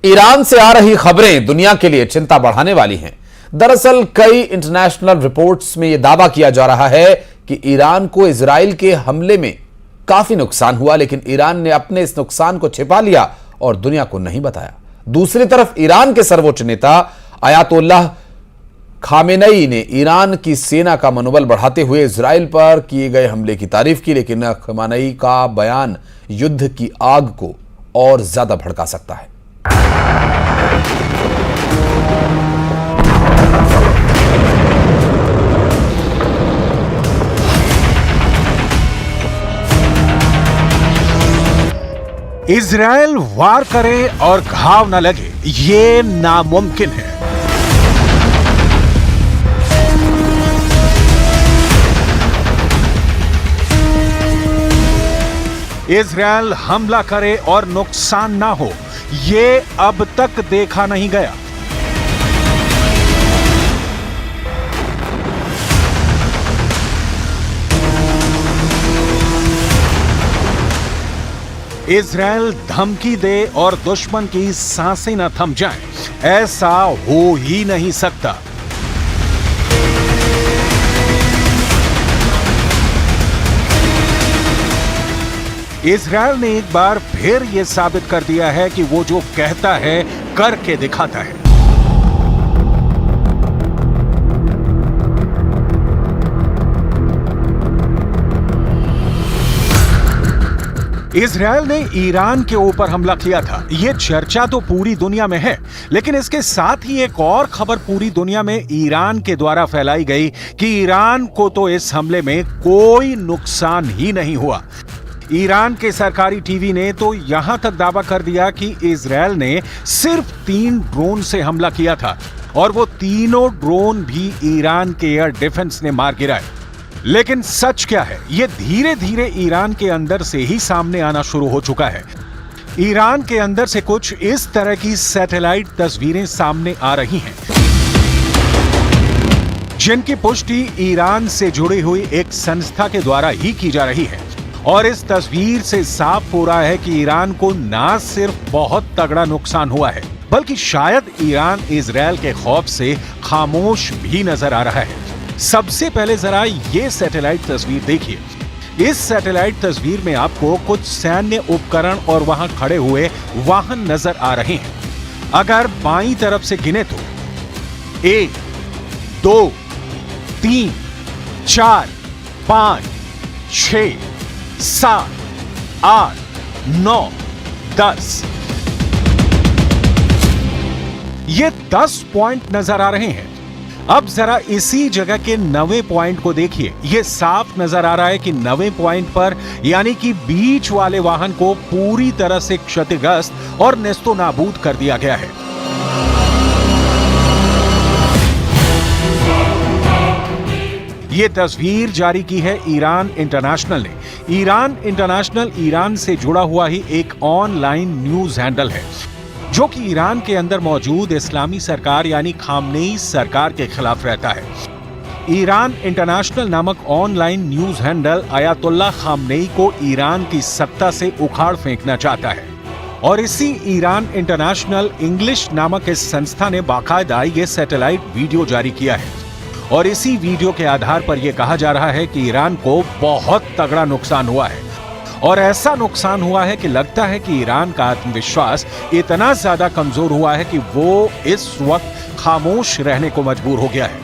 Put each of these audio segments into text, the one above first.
Iran से आ रही खबरें दुनिया के लिए चिंता बढ़ाने वाली हैं। दरअसल कई इंटरनेशनल रिपोर्ट्स में यह दावा किया जा रहा है कि ईरान को इजराइल के हमले में काफी नुकसान हुआ, लेकिन ईरान ने अपने इस नुकसान को छिपा लिया और दुनिया को नहीं बताया। दूसरी तरफ ईरान के सर्वोच्च नेता अयातोल्लाह खामेनेई ने ईरान की सेना का मनोबल बढ़ाते हुए इजराइल पर किए गए हमले की तारीफ की, लेकिन खामेनेई का बयान युद्ध की आग को और ज्यादा भड़का सकता है। इजराइल वार करे और घाव न लगे, ये नामुमकिन है। इजराइल हमला करे और नुकसान ना हो, ये अब तक देखा नहीं गया। इजराइल धमकी दे और दुश्मन की सांसें न थम जाएं, ऐसा हो ही नहीं सकता। इजराइल ने एक बार फिर यह साबित कर दिया है कि वो जो कहता है करके दिखाता है। इजराइल ने ईरान के ऊपर हमला किया था, यह चर्चा तो पूरी दुनिया में है, लेकिन इसके साथ ही एक और खबर पूरी दुनिया में ईरान के द्वारा फैलाई गई कि ईरान को तो इस हमले में कोई नुकसान ही नहीं हुआ। ईरान के सरकारी टीवी ने तो यहां तक दावा कर दिया कि इजराइल ने सिर्फ 3 ड्रोन से हमला किया था और वो तीनों ड्रोन भी ईरान के एयर डिफेंस ने मार गिराए। लेकिन सच क्या है, ये धीरे धीरे ईरान के अंदर से ही सामने आना शुरू हो चुका है। ईरान के अंदर से कुछ इस तरह की सैटेलाइट तस्वीरें सामने आ रही हैं, जिनकी पुष्टि ईरान से जुड़ी हुई एक संस्था के द्वारा ही की जा रही है। और इस तस्वीर से साफ हो रहा है कि ईरान को ना सिर्फ बहुत तगड़ा नुकसान हुआ है, बल्कि शायद ईरान इजराइल के खौफ से खामोश भी नजर आ रहा है। सबसे पहले जरा ये सैटेलाइट तस्वीर देखिए। इस सैटेलाइट तस्वीर में आपको कुछ सैन्य उपकरण और वहां खड़े हुए वाहन नजर आ रहे हैं। अगर बाईं तरफ से गिने तो 1, 2, 3, 4, 5, 6, 7, 8, 9, 10, ये 10 पॉइंट नजर आ रहे हैं। अब जरा इसी जगह के 9वें पॉइंट को देखिए। यह साफ नजर आ रहा है कि 9वें पॉइंट पर यानी कि बीच वाले वाहन को पूरी तरह से क्षतिग्रस्त और नेस्तो नाबूद कर दिया गया है। यह तस्वीर जारी की है ईरान इंटरनेशनल ने। ईरान इंटरनेशनल ईरान से जुड़ा हुआ ही एक ऑनलाइन न्यूज हैंडल है, जो कि ईरान के अंदर मौजूद इस्लामी सरकार यानी खामनेई सरकार के खिलाफ रहता है। ईरान इंटरनेशनल नामक online news handle Ayatollah Khamenei को ईरान की सत्ता से उखाड़ फेंकना चाहता है। और इसी ईरान इंटरनेशनल इंग्लिश नामक इस संस्था ने बाकायदा ये सैटेलाइट वीडियो जारी किया है। और इसी वीडियो के आधार पर यह कहा जा रहा है कि ईरान को बहुत तगड़ा नुकसान हुआ है। और ऐसा नुकसान हुआ है कि लगता है कि ईरान का आत्मविश्वास इतना ज्यादा कमजोर हुआ है कि वो इस वक्त खामोश रहने को मजबूर हो गया है।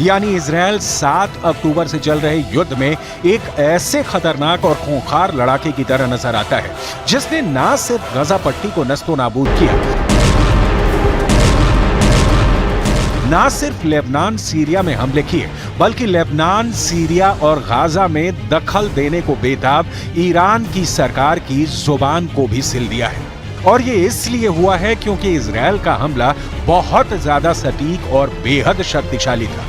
यानी इजराइल 7 अक्टूबर से चल रहे युद्ध में एक ऐसे खतरनाक और खूंखार लड़ाके की तरह नजर आता है, जिसने ना सिर्फ गजा पट्टी को नस्तो नाबूद किया, ना सिर्फ लेबनान सीरिया में हमले किए, बल्कि लेबनान, सीरिया और गाजा में दखल देने को बेताब ईरान की सरकार की जुबान को भी सिल दिया है। और ये इसलिए हुआ है क्योंकि इजराइल का हमला बहुत ज्यादा सटीक और बेहद शक्तिशाली था।